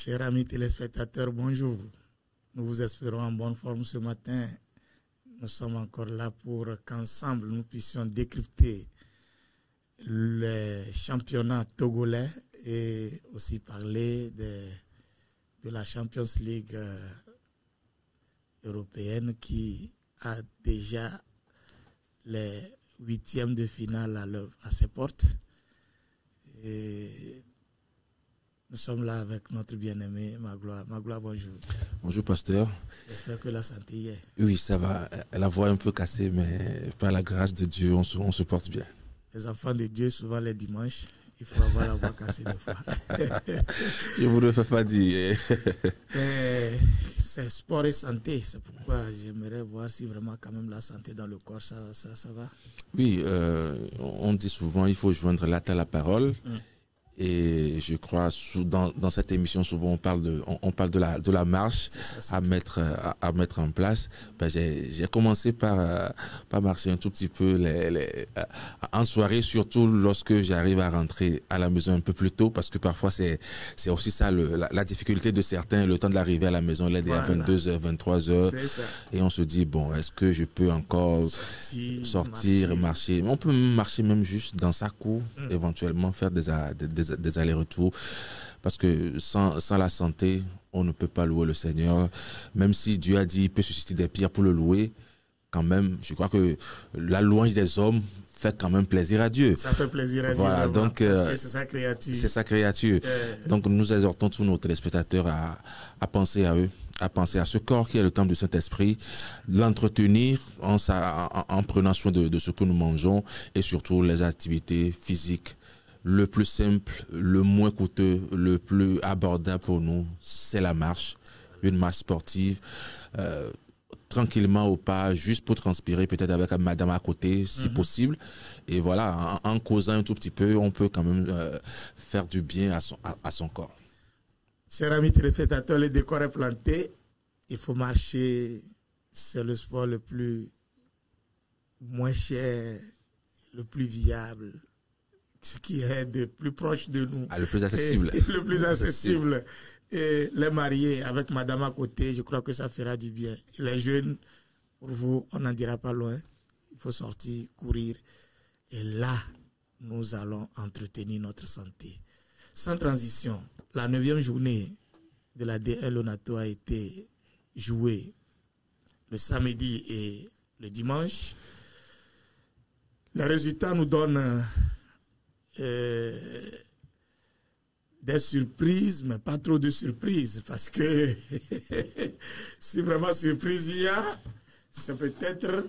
Chers amis téléspectateurs, bonjour. Nous vous espérons en bonne forme ce matin. Nous sommes encore là pour qu'ensemble nous puissions décrypter le championnat togolais et aussi parler de la Champions League européenne qui a déjà les 8e de finale à ses portes. Et nous sommes là avec notre bien-aimé Magloire. Magloire, bonjour. Bonjour, pasteur. J'espère que la santé y est. Oui, ça va. La voix est un peu cassée, mais par la grâce de Dieu, on se porte bien. Les enfants de Dieu, souvent les dimanches, il faut avoir la voix cassée des fois. Je vous le fais pas dire. C'est sport et santé. C'est pourquoi j'aimerais voir si vraiment quand même la santé dans le corps, ça va. Oui, on dit souvent il faut joindre l'acte à la parole. Et je crois dans cette émission souvent on parle de la marche à mettre en place. Ben, j'ai commencé par marcher un tout petit peu en soirée, surtout lorsque j'arrive à rentrer à la maison un peu plus tôt, parce que parfois c'est aussi ça la difficulté de certains, le temps de l'arrivée à la maison, l'aide est à 22h, 23h, et on se dit bon, est-ce que je peux encore sortir, marcher. On peut marcher même juste dans sa cour, éventuellement faire des allers-retours, parce que sans la santé, on ne peut pas louer le Seigneur. Même si Dieu a dit qu'il peut susciter des pierres pour le louer, quand même, je crois que la louange des hommes fait quand même plaisir à Dieu. Ça fait plaisir à Dieu. Voilà, donc c'est sa créature. C'est sa créature. Donc nous exhortons tous nos téléspectateurs à penser à eux, à penser à ce corps qui est le temple du Saint-Esprit, l'entretenir en prenant soin de ce que nous mangeons et surtout les activités physiques. Le plus simple, le moins coûteux, le plus abordable pour nous, c'est la marche. Une marche sportive, tranquillement au pas, juste pour transpirer, peut-être avec madame à côté, si possible. Et voilà, en causant un tout petit peu, on peut quand même faire du bien à son corps. Chers amis téléspectateurs, le décor est planté. Il faut marcher. C'est le sport le plus moins cher, le plus viable, ce qui est de plus proche de nous. Le plus accessible. Le plus accessible. Et les mariés avec madame à côté, je crois que ça fera du bien. Et les jeunes, pour vous, on n'en dira pas loin. Il faut sortir, courir. Et là, nous allons entretenir notre santé. Sans transition, la 9e journée de la D1 Lonato a été jouée le samedi et le dimanche. Les résultats nous donnent des surprises, mais pas trop de surprises, parce que si vraiment surprise il y a, c'est peut-être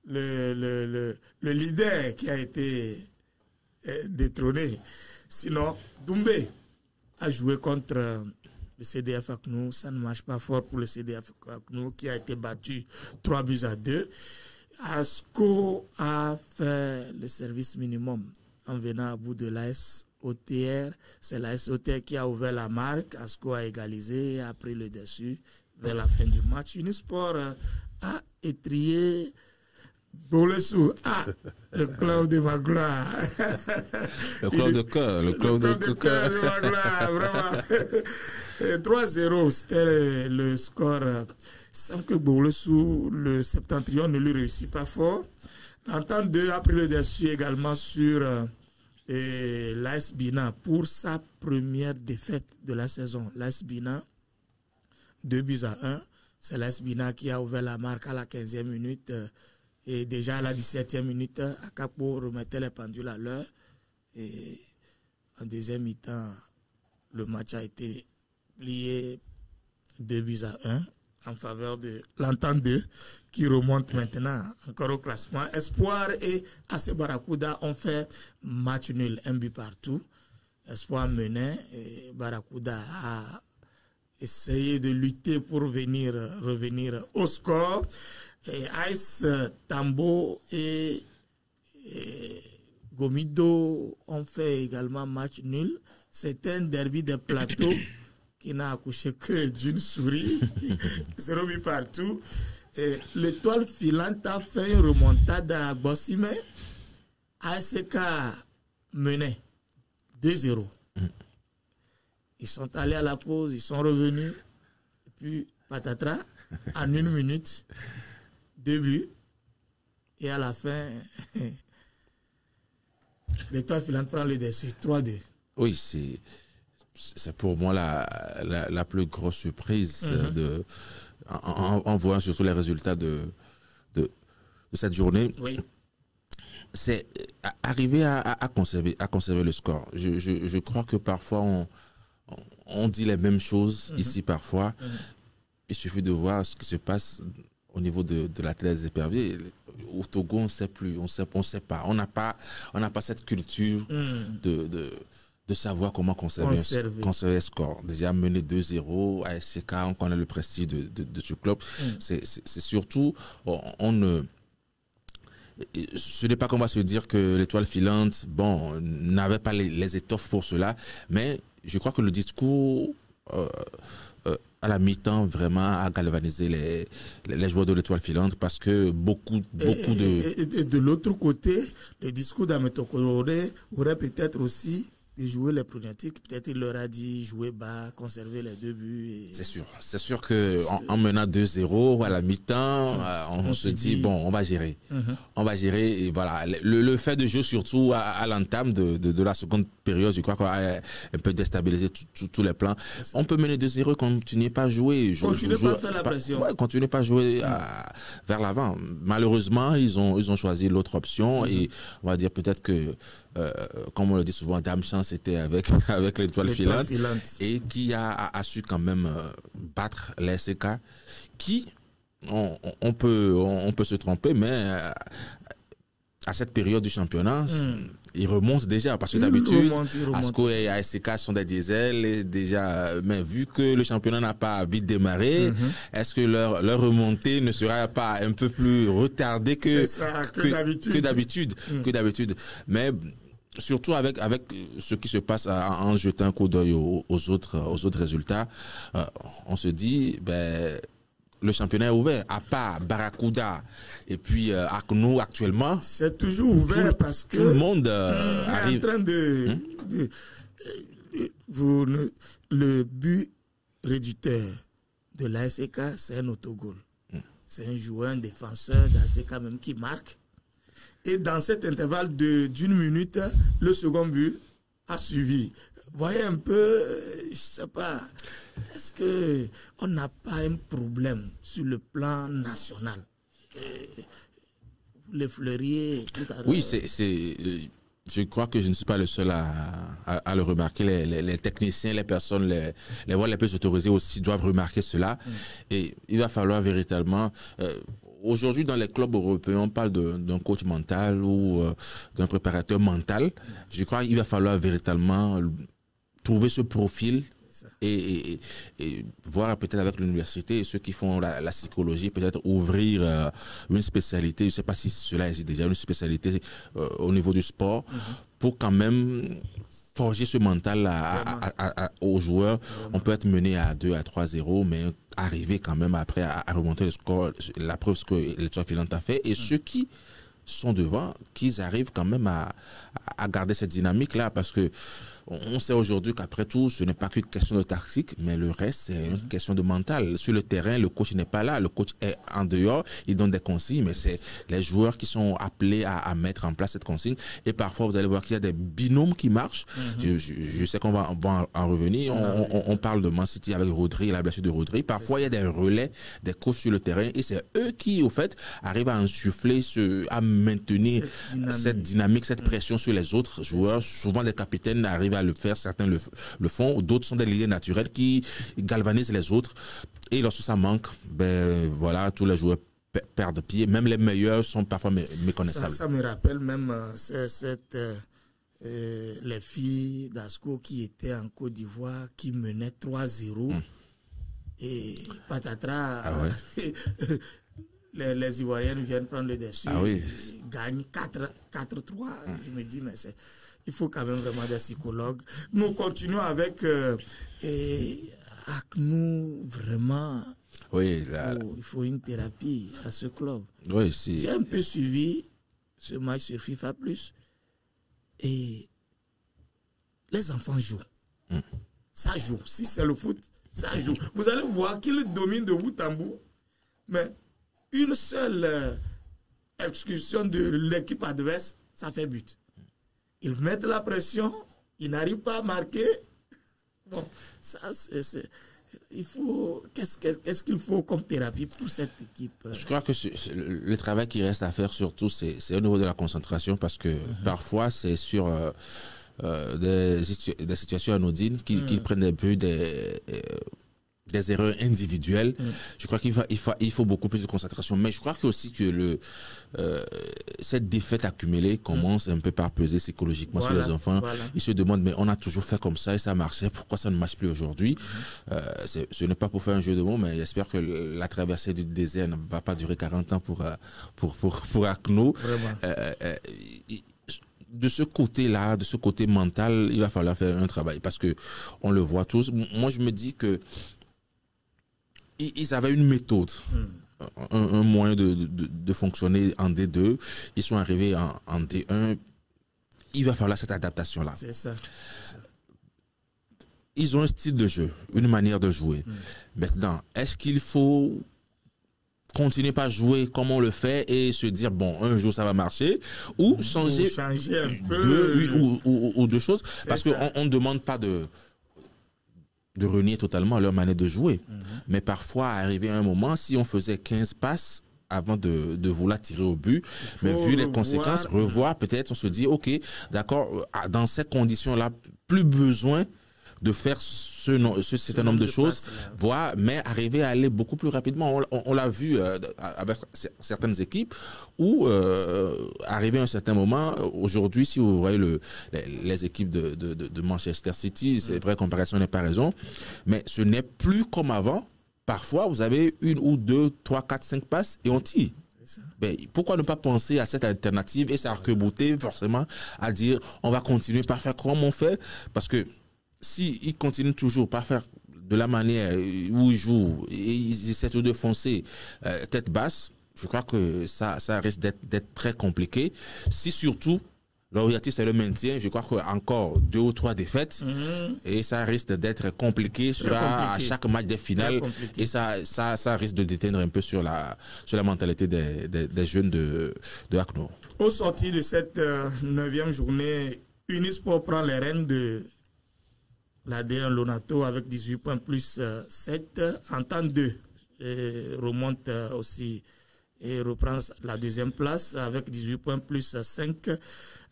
le leader qui a été détrôné. Sinon, Doumbé a joué contre le CDF Aknou. Ça ne marche pas fort pour le CDF Aknou qui a été battu 3-2. Asco a fait le service minimum en venant à bout de l'AS OTR. C'est l'AS OTR qui a ouvert la marque. Asco a égalisé et a pris le dessus vers la fin du match. Unisport a étrié Bolesou. Le club de Magloire. Le club de cœur. Le club de cœur de Magloire, vraiment. 3-0, c'était le score. Il semble que Bolesou, le septentrion, ne lui réussit pas fort. L'Entente 2 a pris le dessus également sur l'AS Bina pour sa première défaite de la saison. L'AS Bina, 2-1. C'est l'AS Bina qui a ouvert la marque à la 15e minute. Et déjà à la 17e minute, Akapo remettait les pendules à l'heure. Et en deuxième mi-temps, le match a été plié 2-1 en faveur de l'Entente 2 qui remonte maintenant encore au classement. Espoir et AC Barracuda ont fait match nul, 1 but partout. Espoir menait et Barracuda a essayé de lutter pour revenir au score. Et AS Tambo et Gomido ont fait également match nul. C'est un derby des plateaux qui n'a accouché que d'une souris. 0 but partout. L'étoile filante a fait une remontada à Bossime. ASK menait 2-0. Ils sont allés à la pause, ils sont revenus. Et puis, patatras, en 1 minute, 2 buts. Et à la fin, l'Étoile filante prend le dessus, 3-2. Oui, c'est pour moi la plus grosse surprise en voyant surtout les résultats de cette journée. Oui. C'est arriver à conserver le score. Je crois que parfois on dit les mêmes choses ici parfois. Il suffit de voir ce qui se passe au niveau de la télé des éperviers. Au Togo, on ne sait plus, on sait pas. On n'a pas cette culture de savoir comment conserver un score. Déjà mené 2-0 à SCK, on connaît le prestige de ce club. C'est surtout, ce n'est pas qu'on va se dire que l'Étoile filante, bon, n'avait pas les étoffes pour cela, mais je crois que le discours à la mi-temps vraiment a galvanisé les joueurs de l'Étoile filante parce que beaucoup de... Et de l'autre côté, le discours d'Ametokoro aurait peut-être aussi de jouer les pronostics. Peut-être il leur a dit jouer bas, conserver les 2 buts. C'est sûr. C'est sûr qu'en menant 2-0 à la mi-temps, on se dit, bon, on va gérer. On va gérer. Et voilà. Le fait de jouer surtout à l'entame de la seconde période, je crois qu'on a un peu déstabilisé tous les plans. On peut mener 2-0 et continuer pas à jouer. Continuer pas à faire la pression. Ouais, continuer pas à jouer vers l'avant. Malheureusement, ils ont choisi l'autre option et on va dire peut-être que comme on le dit souvent, Dame Chance était avec l'Étoile filante et qui a su quand même battre les SK qui, on peut se tromper, mais à cette période du championnat, ils remontent déjà parce que d'habitude, ASCO et ASK sont des diesels et déjà, mais vu que le championnat n'a pas vite démarré, est-ce que leur remontée ne sera pas un peu plus retardée que d'habitude? Mais surtout avec ce qui se passe en jetant un coup d'œil aux autres résultats, on se dit, ben, le championnat est ouvert, à part Barracuda et puis Aknou actuellement. C'est toujours ouvert parce que tout le monde arrive. En train le but réducteur de l'ASK, c'est un autogol. C'est un joueur, un défenseur d'ASK même qui marque. Et dans cet intervalle d'1 minute, le second but a suivi. Voyez un peu, je ne sais pas, est-ce qu'on n'a pas un problème sur le plan national? Vous l'effleuriez tout à l'heure. Oui, je crois que je ne suis pas le seul à le remarquer. Les techniciens, les personnes, les voix les plus autorisées aussi doivent remarquer cela. Et il va falloir véritablement... Aujourd'hui, dans les clubs européens, on parle d'un coach mental ou d'un préparateur mental. Je crois qu'il va falloir véritablement trouver ce profil et voir peut-être avec l'université et ceux qui font la psychologie, peut-être ouvrir une spécialité. Je ne sais pas si cela existe déjà, une spécialité au niveau du sport pour quand même forger ce mental aux joueurs. On peut être mené à 2 à 3-0, mais arriver quand même après à remonter le score, la preuve que l'Étoile filante a fait. Et ceux qui sont devant, qu'ils arrivent quand même à garder cette dynamique-là, parce que on sait aujourd'hui qu'après tout, ce n'est pas qu'une question de tactique, mais le reste, c'est une question de mental. Sur le terrain, le coach n'est pas là, le coach est en dehors, il donne des consignes, mais c'est les joueurs qui sont appelés à mettre en place cette consigne. Et parfois, vous allez voir qu'il y a des binômes qui marchent. Je sais qu'on va en revenir. On parle de Man City avec Rodri, la blessure de Rodri. Parfois, il y a des relais des coachs sur le terrain et c'est eux qui, au fait, arrivent à insuffler, à maintenir cette dynamique, cette pression sur les autres joueurs. Souvent, des capitaines arrivent à le faire, certains le font, d'autres sont des leaders naturels qui galvanisent les autres. Et lorsque ça manque, ben voilà, tous les joueurs perdent pied, même les meilleurs sont parfois méconnaissables. Ça me rappelle même les filles d'Asco qui étaient en Côte d'Ivoire, qui menaient 3-0 et patatras. Les Ivoiriennes viennent prendre le dessus, gagnent 4-3. Je me dis, mais il faut quand même vraiment des psychologues. Nous continuons avec Aknou, vraiment. Oui, il faut une thérapie à ce club. Oui, j'ai un peu suivi ce match sur FIFA Plus et les enfants jouent. ça joue. Si c'est le foot, ça joue. Vous allez voir qu'il domine de bout en bout, mais une seule excursion de l'équipe adverse, ça fait but. Ils mettent la pression, ils n'arrivent pas à marquer. Bon, ça, c'est... Il faut... Qu'est-ce qu'il faut comme thérapie pour cette équipe? Je crois que le travail qui reste à faire surtout, c'est au niveau de la concentration, parce que parfois, c'est sur des situations anodines qu'ils prennent un peu des erreurs individuelles. Je crois qu'il faut beaucoup plus de concentration. Mais je crois aussi que cette défaite accumulée commence un peu par peser psychologiquement sur les enfants. Ils se demandent, mais on a toujours fait comme ça et ça marchait, pourquoi ça ne marche plus aujourd'hui? Ce n'est pas pour faire un jeu de mots, mais j'espère que la traversée du désert ne va pas durer 40 ans pour ACNO. De ce côté-là, de ce côté mental, il va falloir faire un travail, parce que on le voit tous. Moi, je me dis que ils avaient une méthode, un moyen de fonctionner en D2. Ils sont arrivés en D1. Il va falloir cette adaptation-là. C'est ça. Ils ont un style de jeu, une manière de jouer. Maintenant, est-ce qu'il faut continuer par jouer comme on le fait et se dire, bon, un jour ça va marcher, ou changer un peu ou deux choses? Parce qu'on ne demande pas de renier totalement leur manière de jouer. Mais parfois, arrivé à un moment, si on faisait 15 passes avant de vouloir tirer au but, mais vu les conséquences, revoir, peut-être on se dit, ok, d'accord, dans ces conditions-là, plus besoin de faire ce certain nombre de choses, mais arriver à aller beaucoup plus rapidement. On l'a vu avec certaines équipes où, arrivé à un certain moment, aujourd'hui, si vous voyez les équipes de Manchester City, c'est vrai, comparaison n'est pas raison, mais ce n'est plus comme avant. Parfois, vous avez 1 ou 2, 3, 4, 5 passes et on tire. Ben, pourquoi ne pas penser à cette alternative et s'arc-bouter forcément à dire on va continuer par faire comme on fait, parce que s'ils continuent toujours par faire de la manière où ils jouent et ils essaient de foncer tête basse, je crois que ça risque d'être très compliqué. Si surtout l'objectif c'est le maintien, je crois qu'encore 2 ou 3 défaites et ça risque d'être compliqué à chaque match des finales, et ça risque de déteindre un peu sur la mentalité des jeunes de ACNO. Au sortir de cette 9e journée, Unisport prend les rênes de la D1 Lonato avec 18 points plus 7. Entente 2 remonte aussi et reprend la 2e place avec 18 points plus 5.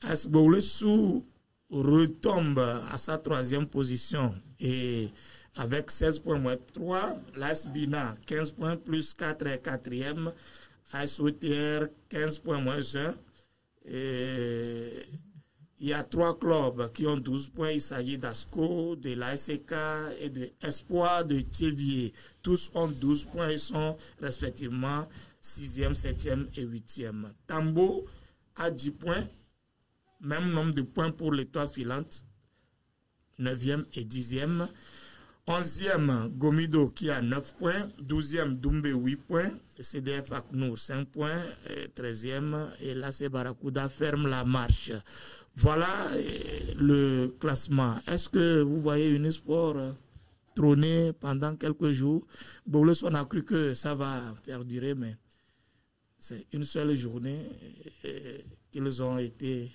AS Bouloulessou retombe à sa 3e position et avec 16 points moins 3. L'AS Bina 15 points plus 4 est 4e. AS OTR 15 points moins 1. Et il y a 3 clubs qui ont 12 points. Il s'agit d'Asco, de l'ASK et de Espoir de Thiévier. Tous ont 12 points et sont respectivement 6e, 7e et 8e. Tambo a 10 points. Même nombre de points pour l'étoile filante. 9e et 10e. 11e, Gomido qui a 9 points. 12e, Doumbé 8 points. CDF ACNO 5 points. 13e, et l'AC Barracuda ferme la marche. Voilà le classement. Est-ce que vous voyez Unisport trôner pendant quelques jours? Bouloulessou, on a cru que ça va perdurer, mais c'est une seule journée qu'ils ont été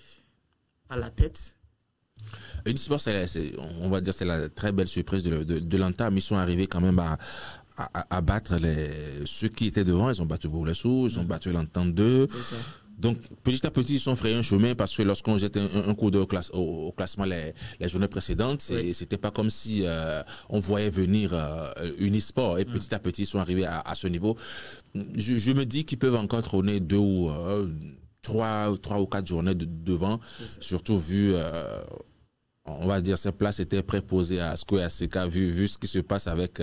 à la tête. Unisport, on va dire, c'est la très belle surprise de l'entame. Ils sont arrivés quand même à battre ceux qui étaient devant. Ils ont battu Bouloulessou, ils ont battu l'entente 2. Donc, petit à petit, ils sont frayés un chemin, parce que lorsqu'on jette un coup d'œil au classement les journées précédentes, c'était pas comme si on voyait venir Unisport. Et petit à petit, ils sont arrivés à ce niveau. Je me dis qu'ils peuvent encore trôner 2 ou 3 ou 4 journées devant, surtout vu... on va dire, ces places étaient préposées à Asco et ACK, vu ce qui se passe avec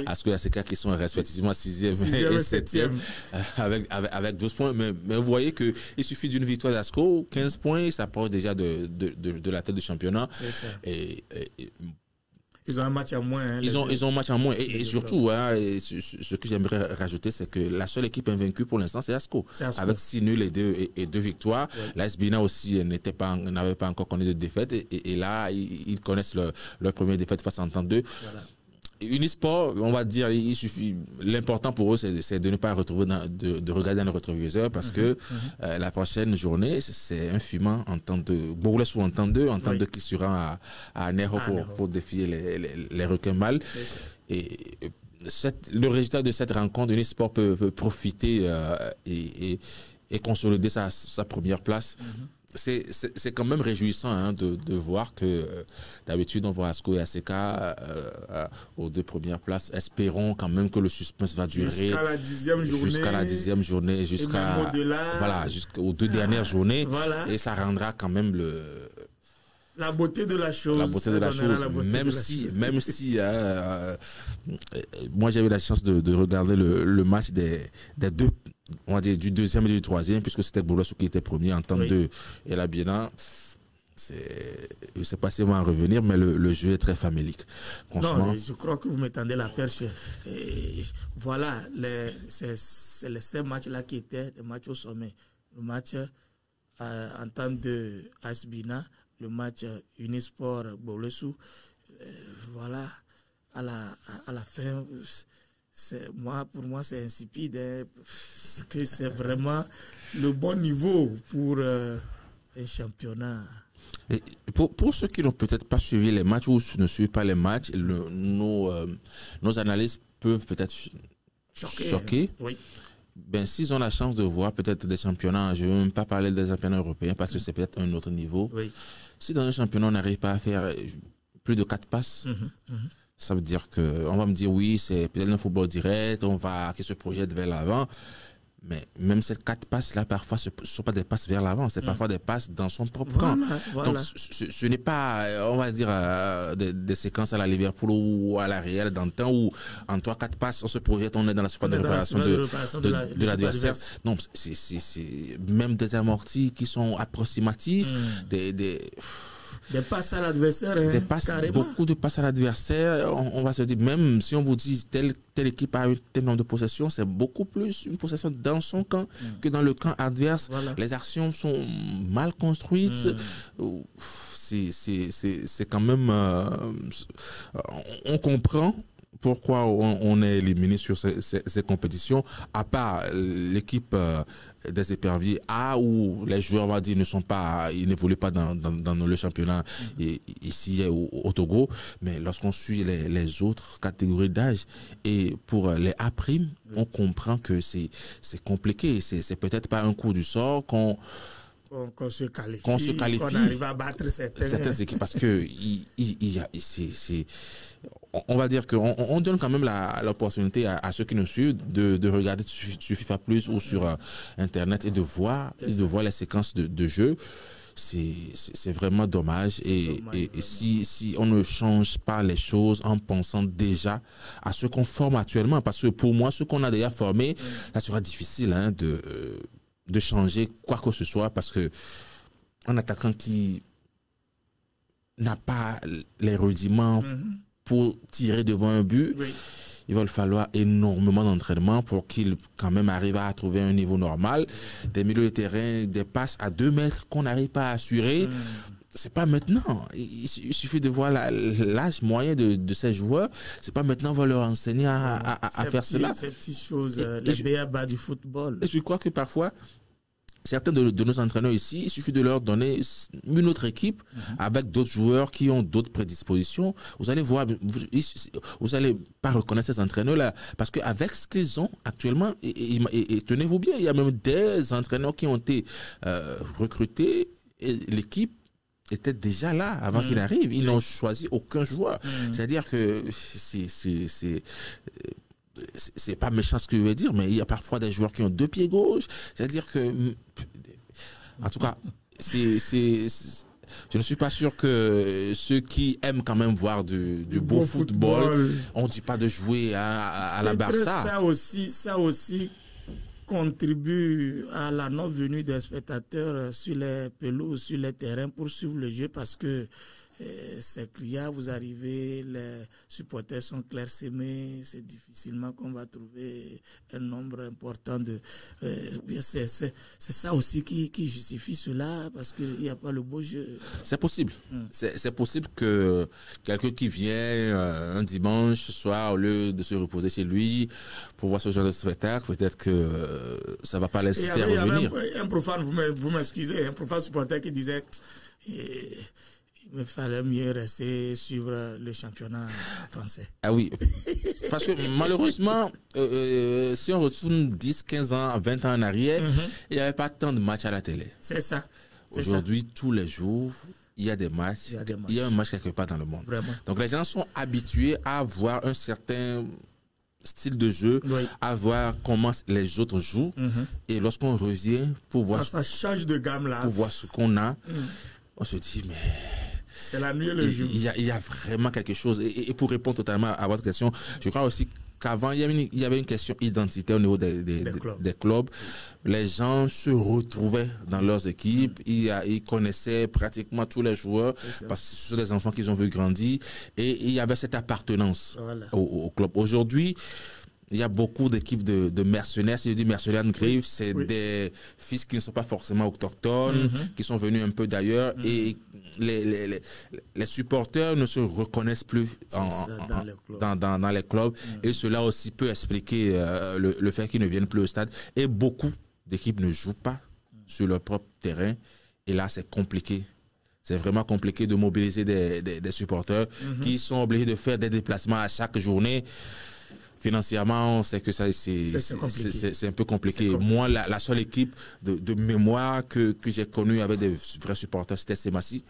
Asco et ACK qui sont respectivement 6e et 7e avec 12 points. Mais vous voyez qu'il suffit d'une victoire d'Asco, 15 points, ça approche déjà de la tête du championnat. Ils ont un match en moins. Hein, ils ont un match en moins. Et surtout, hein, ce que j'aimerais rajouter, c'est que la seule équipe invaincue pour l'instant, c'est ASCO. Avec 6 nuls et 2 victoires. Ouais. L'AS Bina aussi n'avait pas encore connu de défaite. Et là, ils connaissent leur première défaite face à Entente 2. Voilà. Unisport, on va dire, il suffit. L'important pour eux, c'est de ne pas retrouver de regarder dans le rétroviseur parce que la prochaine journée, c'est un fumant Entente 2. Bourg-les-Sous Entente 2, Entente 2 qui sera à Nero pour défier les requins mâles. Et le résultat de cette rencontre, Unisport peut profiter et consolider sa première place. C'est quand même réjouissant hein, de voir que d'habitude on voit ASCO et ACK aux 2 premières places. Espérons quand même que le suspense va durer jusqu'à la 10e journée. Jusqu'à la 10e journée, jusqu'aux 2 dernières journées. Voilà. Et ça rendra quand même la beauté de la chose. La beauté de la chose. Même si moi j'ai eu la chance de regarder le match des 2. On va dire du 2e et du 3e, puisque c'était Bourg-les-Sous qui était premier, Entente 2 et la Biena. Je ne sais pas si on va en revenir, mais le jeu est très famélique. Franchement. Non, je crois que vous m'étendez la perche. Et voilà, c'est les 5 matchs-là qui étaient des matchs au sommet. Le match Entente 2 AS Bina, le match Unisport Bourg-les-Sous. Voilà, à la fin. Pour moi, c'est insipide. Hein, que c'est vraiment le bon niveau pour un championnat. Et pour ceux qui n'ont peut-être pas suivi les matchs ou ne suivent pas les matchs, nos analystes peuvent peut-être choquer. Oui. Ben, s'ils ont la chance de voir peut-être des championnats, je ne veux même pas parler des championnats européens parce que c'est peut-être un autre niveau. Oui. Si dans un championnat, on n'arrive pas à faire plus de 4 passes, ça veut dire qu'on va me dire oui, c'est peut-être un football direct, on va qui se projette vers l'avant. Mais même ces 4 passes-là, parfois, ce ne sont pas des passes vers l'avant, c'est parfois des passes dans son propre camp. Voilà. Donc, ce n'est pas, on va dire, des séquences à la Liverpool ou à la Real d'antan où en 3-4 passes, on se projette, on est dans la surface de réparation de l'adversaire. Non, c'est même des amortis qui sont approximatifs, des passes à l'adversaire. Hein, beaucoup de passes à l'adversaire. On va se dire, même si on vous dit telle équipe a un tel nombre de possessions, c'est beaucoup plus une possession dans son camp que dans le camp adverse. Voilà. Les actions sont mal construites. C'est quand même... on comprend pourquoi on est éliminé sur ces compétitions, à part l'équipe des éperviers A où les joueurs, on va dire, ils n'évoluent pas dans le championnat ici au Togo, mais lorsqu'on suit les autres catégories d'âge et pour les A', on comprend que c'est compliqué, c'est peut-être pas un coup du sort qu'on se qualifie, qu'on arrive à battre certaines équipes parce que on va dire qu'on donne quand même l'opportunité à ceux qui nous suivent de regarder sur FIFA Plus ou sur Internet et de voir les séquences de jeu. C'est vraiment dommage. Et si on ne change pas les choses en pensant déjà à ce qu'on forme actuellement, parce que pour moi, ce qu'on a déjà formé, ça sera difficile hein, de changer quoi que ce soit, parce que un attaquant qui n'a pas les rudiments pour tirer devant un but, il va le falloir énormément d'entraînement pour qu'il quand même arrive à trouver un niveau normal. Des milieux de terrain, des passes à 2 mètres qu'on n'arrive pas à assurer. C'est pas maintenant. Il suffit de voir l'âge moyen de ces joueurs. C'est pas maintenant qu'on va leur enseigner à faire cela. Ces petites choses, les béabas du football. Et je crois que parfois, certains de nos entraîneurs ici, il suffit de leur donner une autre équipe avec d'autres joueurs qui ont d'autres prédispositions. Vous allez voir, vous n'allez pas reconnaître ces entraîneurs-là. Parce qu'avec ce qu'ils ont actuellement, et tenez-vous bien, il y a même des entraîneurs qui ont été recrutés et l'équipe était déjà là avant qu'il arrive. Ils n'ont choisi aucun joueur. C'est-à-dire que c'est pas méchant ce que je veux dire, mais il y a parfois des joueurs qui ont 2 pieds gauche. C'est-à-dire que, en tout cas, je ne suis pas sûr que ceux qui aiment quand même voir du beau football, on ne dit pas de jouer à la Barça. Ça aussi contribue à la non-venue des spectateurs sur les pelouses, sur les terrains pour suivre le jeu, parce que c'est criard, vous arrivez, les supporters sont clairsemés, c'est difficilement qu'on va trouver un nombre important de... c'est ça aussi qui justifie cela, parce qu'il n'y a pas le beau jeu. C'est possible. C'est possible que quelqu'un qui vient un dimanche soir, au lieu de se reposer chez lui pour voir ce genre de spectacle, peut-être que ça ne va pas l'inciter à revenir. Il y avait un profane, vous m'excusez, un profane supporter qui disait il me fallait mieux rester suivre le championnat français. Ah oui, parce que malheureusement, si on retourne 10, 15 ans, 20 ans en arrière, il n'y avait pas tant de matchs à la télé. C'est ça. Aujourd'hui, tous les jours, il y a des matchs. Il y a un match quelque part dans le monde. Vraiment. Donc les gens sont habitués à voir un certain style de jeu, à voir comment les autres jouent. Et lorsqu'on revient pour voir, ça change de gamme là. Pour voir ce qu'on a, on se dit, mais c'est la nuit et le jour. Il y a vraiment quelque chose. Et pour répondre totalement à votre question, je crois aussi qu'avant, il y avait une question identitaire au niveau des clubs. Les gens se retrouvaient dans leurs équipes. Ils connaissaient pratiquement tous les joueurs parce que ce sont des enfants qu'ils ont vu grandir. Et il y avait cette appartenance au club. Aujourd'hui, il y a beaucoup d'équipes de mercenaires. Si je dis mercenaires de Grive, c'est des fils qui ne sont pas forcément autochtones, qui sont venus un peu d'ailleurs. Et les supporters ne se reconnaissent plus dans les clubs. Et cela aussi peut expliquer le fait qu'ils ne viennent plus au stade. Et beaucoup d'équipes ne jouent pas sur leur propre terrain. Et là, c'est compliqué. C'est vraiment compliqué de mobiliser des supporters qui sont obligés de faire des déplacements à chaque journée. Financièrement, on sait que c'est un peu compliqué. Moi, la seule équipe de mémoire que j'ai connue avec des vrais supporters, c'était Semassi,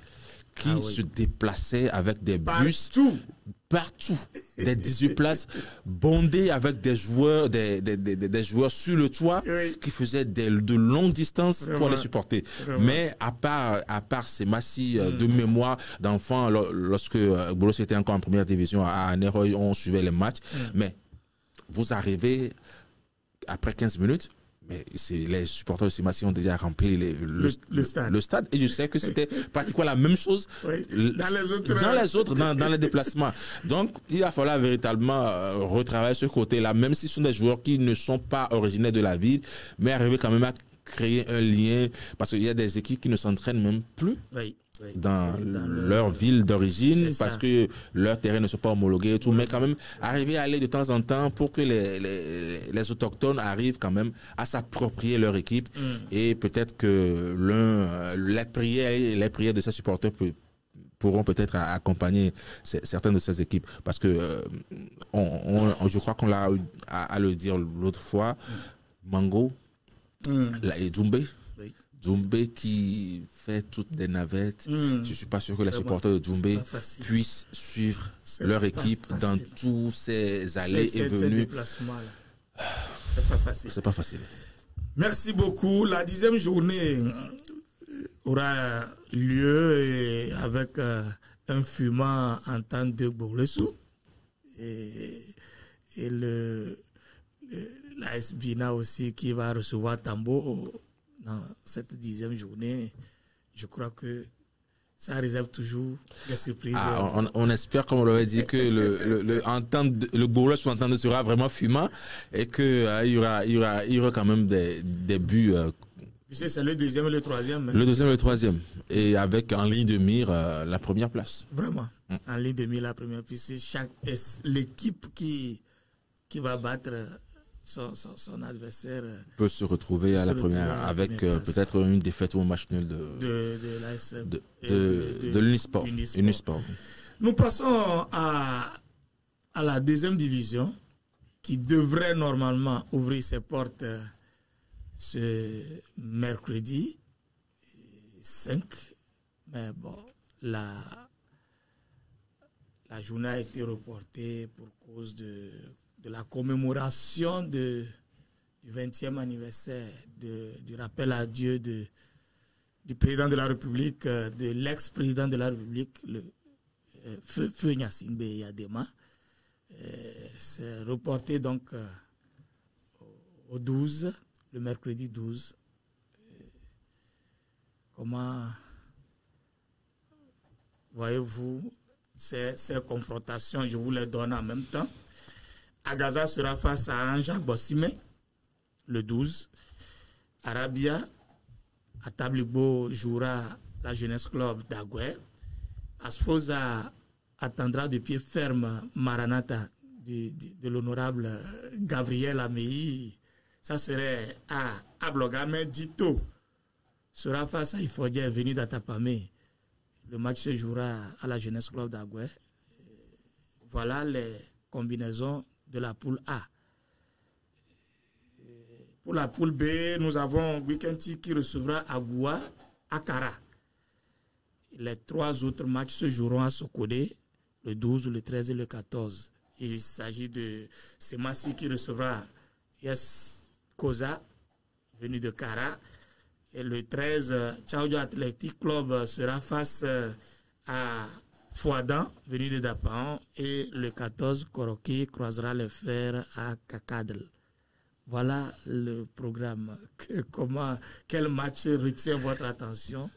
qui se déplaçait avec des bus partout, des 18 places, bondés avec des joueurs, des joueurs sur le toit qui faisaient de longues distances pour les supporter. Mais à part Semassi, de mémoire d'enfants, lorsque Bolos était encore en première division à Néroy, on suivait les matchs. Mais vous arrivez après 15 minutes, mais les supporters de Semassi ont déjà rempli le stade. Et je sais que c'était pratiquement la même chose dans les déplacements. Donc, il va falloir véritablement retravailler ce côté-là, même si ce sont des joueurs qui ne sont pas originaires de la ville, mais arriver quand même à créer un lien, parce qu'il y a des équipes qui ne s'entraînent même plus. Dans leur ville d'origine parce que leurs terrains ne sont pas homologués et tout, mais quand même arriver à aller de temps en temps pour que les autochtones arrivent quand même à s'approprier leur équipe et peut-être que les prières de ces supporters pourront peut-être accompagner certaines de ces équipes parce que je crois qu'on l'a à le dire l'autre fois, Mango et Doumbé qui fait toutes des navettes. Je ne suis pas sûr que les supporters de Doumbé puissent suivre leur équipe dans tous ces allées et venues. C'est pas facile. C'est pas facile. Merci beaucoup. La 10e journée aura lieu avec un fumant en temps de Bourlessou. Et la SBINA aussi qui va recevoir Tambo dans cette 10e journée. Je crois que ça réserve toujours des surprises. On espère, comme on l'avait dit, que le Bourlessou entendre sera vraiment fumant et qu'il y aura quand même des buts. C'est le 2e et le 3e. Le 2e et le 3e. Et avec en ligne de mire la première place. Vraiment. En ligne de mire la première place. C'est l'équipe qui va battre son adversaire peut se retrouver à la première avec peut-être une défaite ou un match nul de l'Unisport. Nous passons à la 2e division qui devrait normalement ouvrir ses portes ce mercredi 5. Mais bon, la journée a été reportée pour cause de la commémoration du 20e anniversaire du rappel à Dieu du président de la République, de l'ex-président de la République, le Feu Gnassingbé Yadema. C'est reporté donc au 12, le mercredi 12. voyez-vous, ces confrontations, je vous les donne en même temps. Agaza sera face à Jacques Bossimé, le 12. Arabia, à Tablibo, jouera la Jeunesse Club d'Aguer. Asfosa attendra de pied ferme Maranatha de l'honorable Gabriel Amei. Ça serait à Blogame. Dito sera face à Ifodje, venu d'Atapamé. Le match se jouera à la Jeunesse Club d'Aguer. Voilà les combinaisons de la poule A. Pour la poule B, nous avons Wikenti qui recevra Agoua, Akara. Les 3 autres matchs se joueront à Sokodé, le 12, le 13 et le 14. Il s'agit de Semassi qui recevra Yes Koza, venu de Kara. Et le 13, Tchaoudja Athletic Club sera face à Fouadan, venu de Dapan. Et le 14, Koroki croisera les fers à Kakadl. Voilà le programme. Quel match retient votre attention?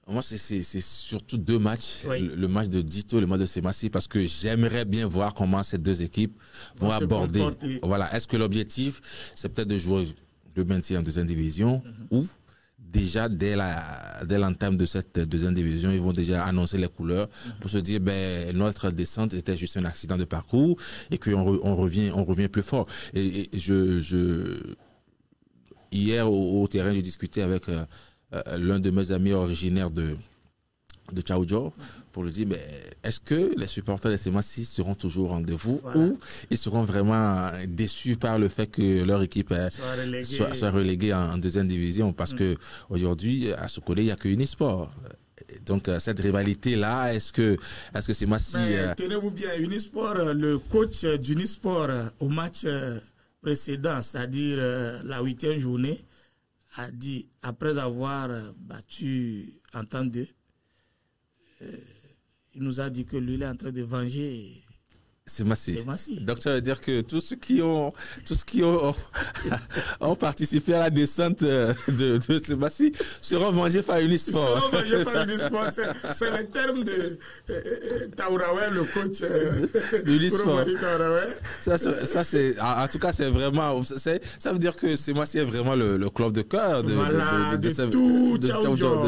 Moi, c'est surtout 2 matchs. Oui. Le match de Dito et le match de Semassi, parce que j'aimerais bien voir comment ces 2 équipes vont aborder. Voilà. Est-ce que l'objectif, c'est peut-être de jouer le maintien en 2e division ou déjà dès l'entame de cette 2e division, ils vont déjà annoncer les couleurs pour se dire notre descente était juste un accident de parcours et qu'on revient plus fort. Et hier au terrain, j'ai discuté avec l'un de mes amis originaires de Tchaoudjo pour lui dire est-ce que les supporters de Semassi seront toujours au rendez-vous ou ils seront vraiment déçus par le fait que leur équipe soit reléguée en 2e division, parce que aujourd'hui à Sokodé il n'y a que Unisport. Donc cette rivalité là, est-ce que Semassi tenez-vous bien, Unisport, le coach d'Unisport au match précédent, c'est-à-dire la 8e journée, a dit, après avoir battu Entendeux, il nous a dit que lui, il est en train de venger Semassi. Donc ça veut dire que tous ceux qui ont participé à la descente de Semassi seront vengés par Unisport. Seront vengés par Unisport. C'est le terme de Taourawé, le coach de Unisport. Ça c'est, en tout cas, c'est vraiment, ça veut dire que Semassi est vraiment le club de cœur de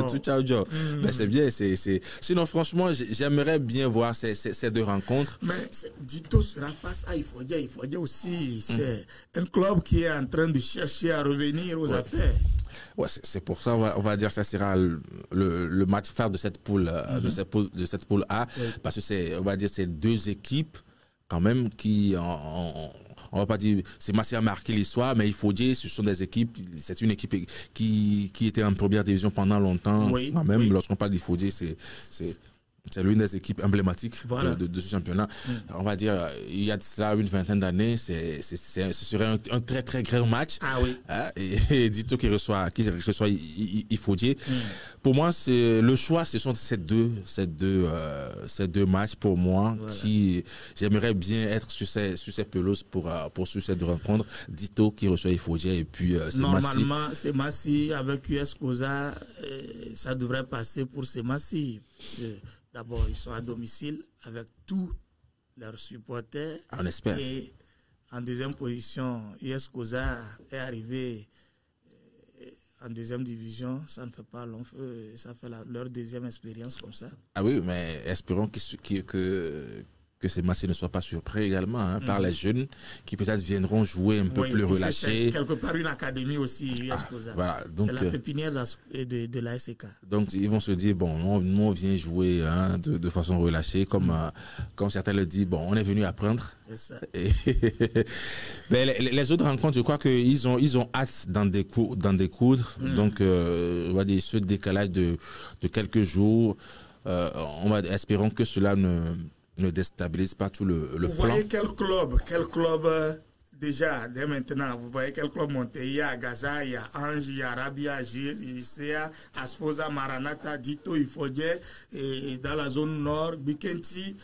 tout Tchaoudjo. C'est bien. Sinon, franchement, j'aimerais bien voir ces 2 rencontres. Mais Dito sera face à Ifodje. Ifodje aussi, c'est un club qui est en train de chercher à revenir aux affaires. Ouais, c'est pour ça, on va dire que ça sera le match phare de cette poule, de cette poule A, parce que on va dire, c'est 2 équipes quand même qui on va pas dire, Semassi a marqué l'histoire, mais Ifodje, ce sont des équipes, c'est une équipe qui était en 1e division pendant longtemps. Quand même, lorsqu'on parle d'Ifodje, c'est l'une des équipes emblématiques de ce championnat. On va dire, il y a de cela une 20aine d'années, ce serait un très très grand match. Ah oui. Et Dito qui reçoit Ifodje. Pour moi, le choix, ce sont ces deux matchs pour moi qui j'aimerais bien être sur ces pelouses pour suivre ces 2 rencontres. Dito qui reçoit Ifodje et puis Semassi. Normalement, Semassi avec US Koza, ça devrait passer pour Semassi. D'abord, ils sont à domicile avec tous leurs supporters. On espère. Et en 2e position, US Koza est arrivé en 2e division. Ça ne fait pas long feu. Ça fait leur 2e expérience comme ça. Ah oui, mais espérons que Semassi ne soit pas surpris également par les jeunes qui peut-être viendront jouer un peu plus relâchés. C'est quelque part une académie aussi. Voilà, c'est la pépinière de la SK. Donc ils vont se dire, bon, nous on vient jouer de façon relâchée, comme certains le disent, bon, on est venu apprendre. Ça. Mais les autres rencontres, je crois qu'ils ont hâte d'en découdre. Donc, on va dire, ce décalage de quelques jours, espérons que cela ne déstabilise pas tout le plan. Vous voyez quel club déjà, dès maintenant, vous voyez quel club monter? Il y a Gaza, il y a Ange, il y a Arabia, Gisea, Asfosa, Maranatha, Dito, Ifodje, et dans la zone nord, Bikenti,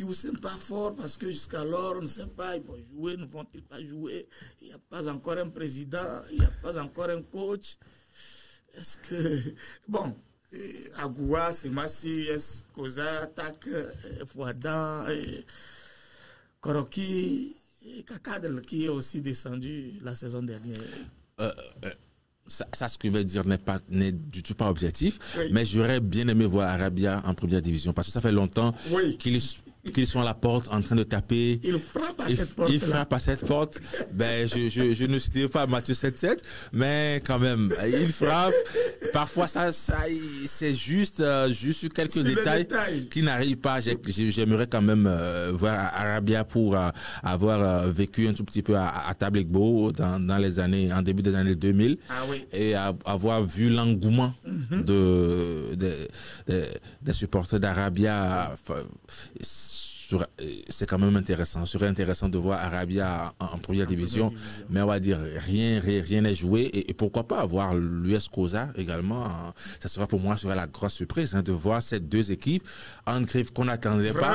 où c'est pas fort parce que jusqu'alors, on ne sait pas, ils vont jouer, ne vont-ils pas jouer? Il n'y a pas encore un président, il n'y a pas encore un coach. Est-ce que... Bon, Agoua, Semassi, S. Koza, Tak, Fouadan, Koroki, et Kakadel qui est aussi descendu la saison dernière. Ça, ce que je veux dire n'est du tout pas objectif, Oui. mais j'aurais bien aimé voir Arabia en première division parce que ça fait longtemps Oui. qu'ils sont à la porte en train de taper. Il frappe à cette porte. Il frappe à cette porte. Ben, je ne citerai pas Matthieu 7-7, mais quand même, il frappe. Parfois, c'est juste quelques détails qui n'arrivent pas. J'aimerais quand même voir Arabia pour avoir vécu un tout petit peu à Tablegbo dans les années, en début des années 2000. Ah oui. Et avoir vu l'engouement des supporters d'Arabia. C'est quand même intéressant. Ce serait intéressant de voir Arabia en première division. Mais on va dire, rien n'est joué. Et pourquoi pas avoir l'US Koza également. Ça sera pour moi la grosse surprise de voir ces deux équipes en griffe qu'on n'attendait pas.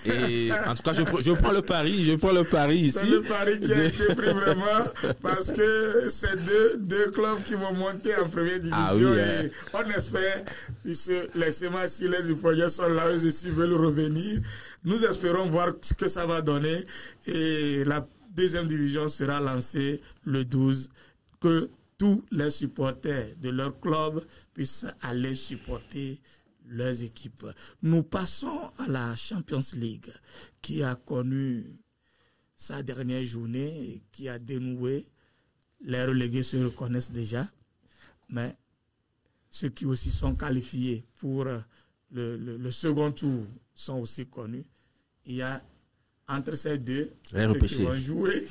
Et en tout cas, je prends le pari. Je prends le pari ici. C'est le pari qui a été pris vraiment parce que c'est deux clubs qui vont monter en première division. Ah oui, et on espère, puisque les Semassi, les Ifoyens sont là, eux aussi veulent revenir. Nous espérons voir ce que ça va donner et la deuxième division sera lancée le 12, que tous les supporters de leur club puissent aller supporter leurs équipes. Nous passons à la Champions League qui a connu sa dernière journée et qui a dénoué. Les relégués se reconnaissent déjà, mais ceux qui aussi sont qualifiés pour le second tour sont aussi connus. Il y a entre ces deux ceux qui vont jouer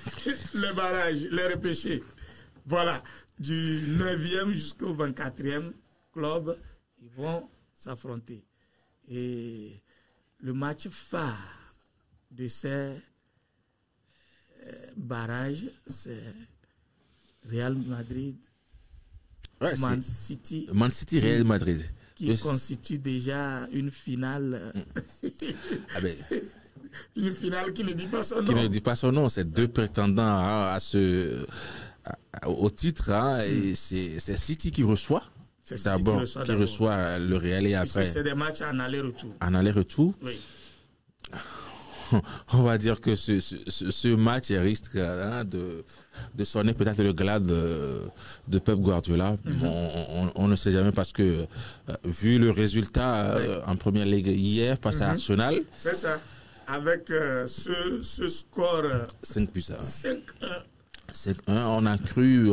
le barrage, les repêchés. Voilà, du 9e jusqu'au 24e club, ils vont s'affronter. Et le match phare de ces barrages, c'est Real Madrid, Man City, Real Madrid. Qui constitue déjà une finale. Une finale qui ne dit pas son nom. Qui ne dit pas son nom. C'est deux prétendants au titre. Et c'est City qui reçoit. C'est d'abord qui reçoit le Real et après. C'est des matchs en aller-retour. En aller-retour. Oui. On va dire que ce match risque de sonner peut-être le glas de Pep Guardiola. On ne sait jamais parce que vu le résultat en première ligue hier face à Arsenal. C'est ça. Avec ce score 5-1. 5-1. On a cru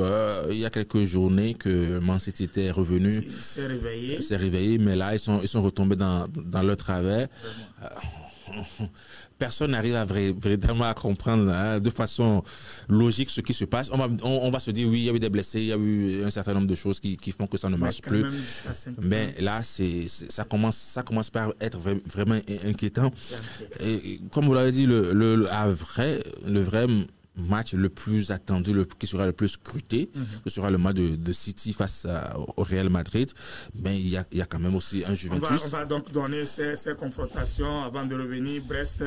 il y a quelques journées que Man City était revenu. S'est réveillé, mais là ils sont retombés dans leur travers. Personne n'arrive véritablement à comprendre de façon logique ce qui se passe. On va se dire oui, il y a eu des blessés, il y a eu un certain nombre de choses qui font que ça ne marche plus. Mais là, ça commence par être vraiment inquiétant. Et comme vous l'avez dit, le vrai match le plus attendu, qui sera le plus scruté, ce sera le match de City face au Real Madrid. Mais il y a quand même aussi un Juventus. On va donc donner ces confrontations avant de revenir. Brest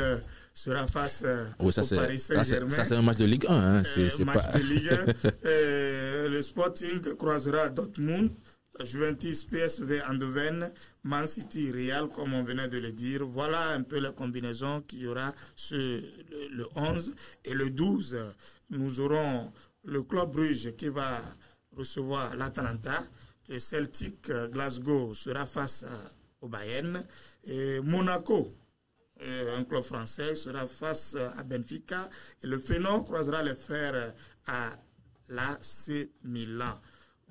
sera face au Paris Saint-Germain. Ça, c'est un match de Ligue 1. De Ligue 1. Le Sporting croisera Dortmund. Juventus, PSV Eindhoven, Man City, Real, comme on venait de le dire. Voilà un peu la combinaison qu'il y aura le 11. Et le 12, nous aurons le Club Brugge qui va recevoir l'Atalanta. Le Celtic Glasgow sera face au Bayern. Et Monaco, un club français, sera face à Benfica. Et le Feyenoord croisera les fers à l'AC Milan.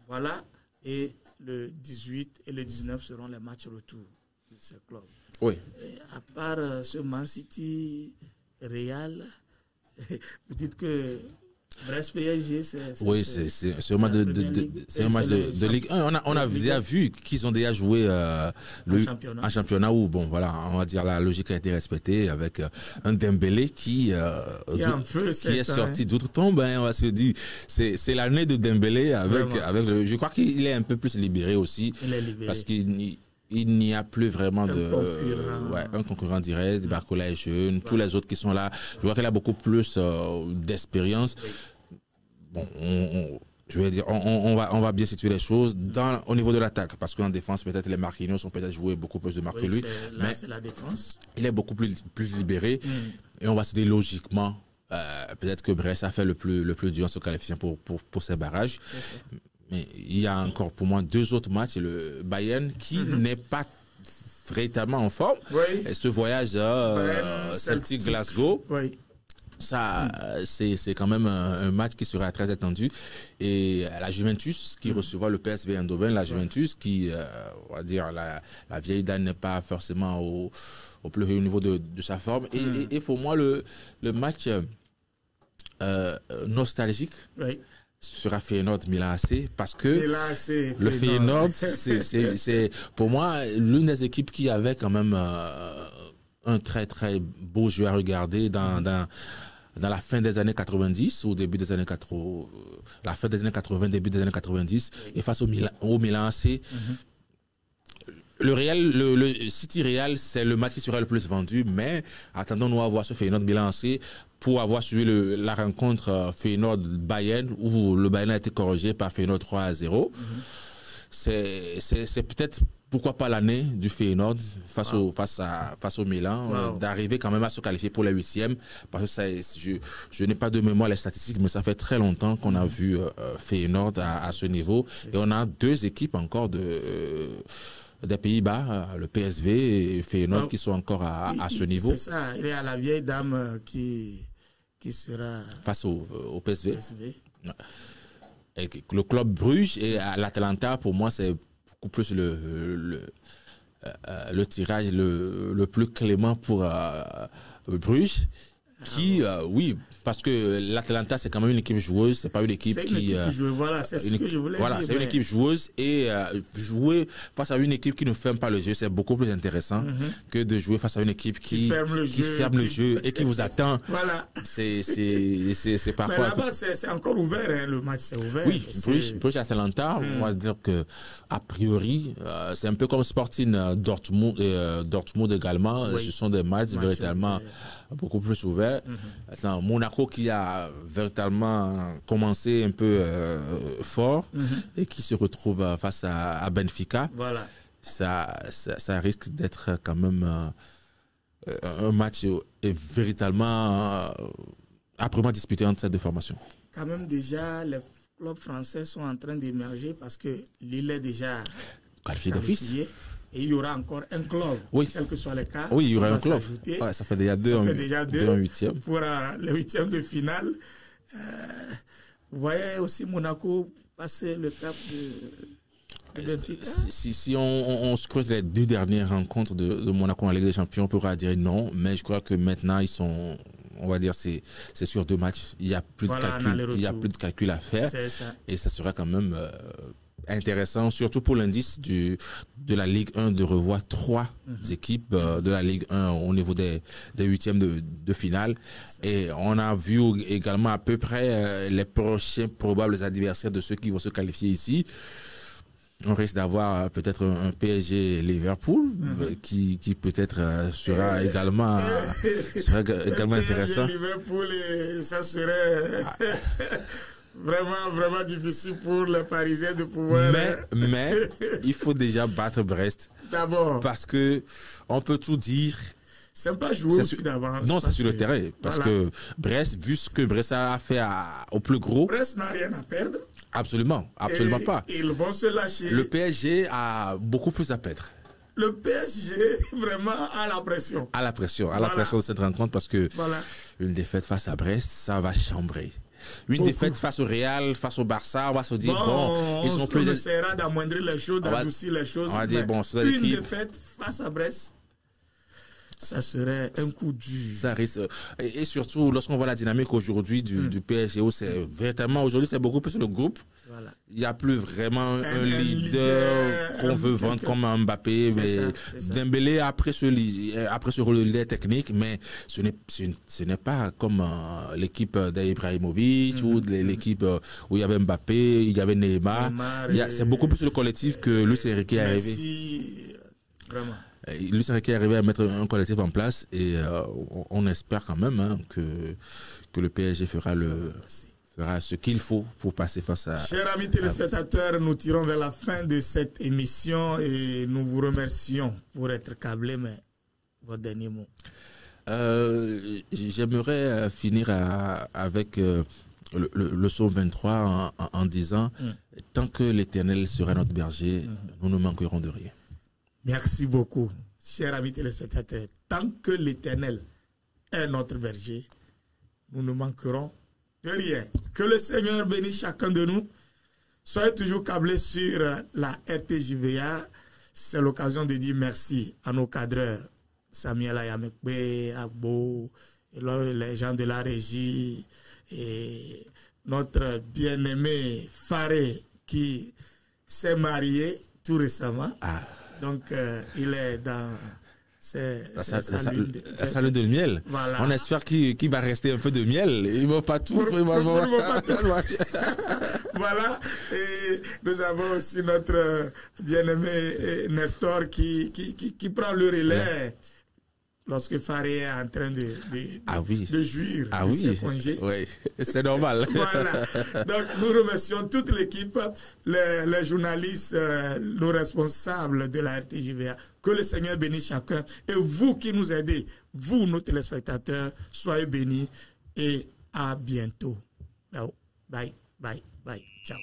Voilà. Et le 18 et le 19 seront les matchs retour de ces clubs. Oui. Et à part ce Man City, Real, vous dites que Brest PSG, c'est un match de Ligue 1. On a déjà vu qu'ils ont déjà joué en championnat où, bon, voilà, on va dire la logique a été respectée avec un Dembélé qui est sorti d'outre-tombe. On va se dire, c'est l'année de Dembélé je crois qu'il est un peu plus libéré aussi. Il est libéré. Parce qu'il n'y a plus vraiment un concurrent direct. Barcola est jeune, tous les autres qui sont là. Je vois qu'il a beaucoup plus d'expérience. Oui. Bon, je vais dire, on va bien situer les choses au niveau de l'attaque, parce qu'en défense, peut-être les Marquinhos ont peut-être joué beaucoup plus de marques que lui. Là, c'est la défense. Il est beaucoup plus libéré. Et on va se dire logiquement, peut-être que Brest a fait le plus dur en se qualifiant pour ces barrages. Mais il y a encore pour moi 2 autres matchs. Le Bayern qui n'est pas véritablement en forme. Et ce voyage Celtic Glasgow. Ça, c'est quand même un match qui sera très attendu. Et la Juventus qui recevra le PSV Eindhoven, la Juventus qui, on va dire, la vieille dame n'est pas forcément au plus haut niveau de sa forme. Et pour moi, le match nostalgique sera Feyenoord-Milan AC, parce que le Feyenoord, c'est pour moi l'une des équipes qui avait quand même un très très beau jeu à regarder dans la fin des années 90 ou début des années 80, la fin des années 80, début des années 90, et face au Milan AC. Le City Real, c'est le match qui sera le plus vendu, mais attendons-nous à voir ce Feyenoord-Milan AC pour avoir suivi la rencontre Feyenoord-Bayern, où le Bayern a été corrigé par Feyenoord 3-0. C'est peut-être, pourquoi pas, l'année du Feyenoord face au Milan, d'arriver quand même à se qualifier pour les 8e, parce que je n'ai pas de mémoire les statistiques, mais ça fait très longtemps qu'on a vu Feyenoord à ce niveau. Et on a 2 équipes encore des Pays-Bas, le PSV et Feyenoord, qui sont encore à ce niveau. C'est ça, il y a la vieille dame qui sera face au PSV. Et le club Bruges et l'Atalanta, pour moi, c'est beaucoup plus le tirage le plus clément pour Bruges, qui, oui, parce que l'Atalanta, c'est quand même une équipe joueuse, c'est pas une équipe qui... Voilà, c'est ce que je voulais dire. C'est une équipe joueuse, et jouer face à une équipe qui ne ferme pas le jeu, c'est beaucoup plus intéressant que de jouer face à une équipe qui ferme le jeu et qui vous attend. Voilà. C'est parfois... Mais là-bas, c'est encore ouvert, hein, le match, c'est ouvert. Oui, Bruges-Atalanta, on va dire que, a priori, c'est un peu comme Sporting Dortmund également. Ce sont des matchs véritablement beaucoup plus ouverts. Monaco qui a véritablement commencé un peu fort et qui se retrouve face à Benfica. Voilà. Ça risque d'être quand même un match véritablement âprement disputé entre ces 2 formations. Quand même, déjà, les clubs français sont en train d'émerger, parce que Lille est déjà qualifié d'office. Et il y aura encore un club, quel que soit le cas. Oui, il y aura un club. Ouais, ça fait déjà 2 en 8e. Pour les 8e de finale. Vous voyez aussi Monaco passer le cap de Benfica. Si on scrute les 2 dernières rencontres de Monaco en Ligue des Champions, on pourra dire non. Mais je crois que maintenant, ils sont... On va dire c'est sur 2 matchs. Il n'y a plus de calcul à faire. Et ça sera quand même... intéressant, surtout pour l'indice de la Ligue 1, de revoir 3 équipes de la Ligue 1 au niveau des 8e de finale. Et on a vu également à peu près les prochains probables adversaires de ceux qui vont se qualifier ici. On risque d'avoir peut-être un PSG Liverpool qui peut-être sera également intéressant. Liverpool, ça serait vraiment difficile pour les Parisiens de pouvoir... Mais il faut déjà battre Brest. D'abord. Parce que on peut tout dire. C'est pas jouer aussi d'avance. Non, c'est sur le terrain. Parce que Brest, vu ce que Brest a fait au plus gros... Brest n'a rien à perdre. Absolument pas. Ils vont se lâcher. Le PSG a beaucoup plus à perdre. Le PSG, vraiment, a la pression. À la pression de cette rencontre, parce que une défaite face à Brest, ça va chambrer. Une défaite face au Real, face au Barça, on va se dire, ils sont plus... On essaiera d'amoindrir les choses, d'adoucir les choses. On va dire, une défaite face à Brest, ça serait un coup dur. Ça risque. Et surtout, lorsqu'on voit la dynamique aujourd'hui du PSG, c'est véritablement, aujourd'hui, c'est beaucoup plus le groupe. Voilà. Il n'y a plus vraiment un leader qu'on veut vendre comme un Mbappé. Mais Dembélé après ce rôle technique, mais ce n'est pas comme l'équipe d'Ibrahimovic ou l'équipe où il y avait Mbappé, il y avait Neymar. C'est beaucoup plus le collectif que Luis Enrique est arrivé. Vraiment. Luis Enrique est arrivé à mettre un collectif en place, et on espère quand même que le PSG fera fera ce qu'il faut pour passer face à... Chers amis téléspectateurs, nous tirons vers la fin de cette émission et nous vous remercions pour être câblés, mais votre dernier mot. J'aimerais finir avec le psaume 23 en disant tant que l'Éternel sera notre berger, nous ne manquerons de rien. Merci beaucoup, chers amis téléspectateurs. Tant que l'Éternel est notre berger, nous ne manquerons de rien. Que le Seigneur bénisse chacun de nous. Soyez toujours câblés sur la RTJVA. C'est l'occasion de dire merci à nos cadreurs, Samuel Ayamekbe, Agbo, et les gens de la régie, et notre bien-aimé Faré qui s'est marié tout récemment. Donc, il est dans sa lune de miel. Voilà. On espère qu'il va rester un peu de miel. Il ne va pas tout. Voilà. Et nous avons aussi notre bien-aimé Nestor qui prend le relais. Lorsque Faré est en train de jouir de ses congés. Oui, c'est normal. Voilà. Donc, nous remercions toute l'équipe, les journalistes, nos responsables de la RTJVA. Que le Seigneur bénisse chacun. Et vous qui nous aidez, vous, nos téléspectateurs, soyez bénis et à bientôt. Bye, bye, bye. Ciao.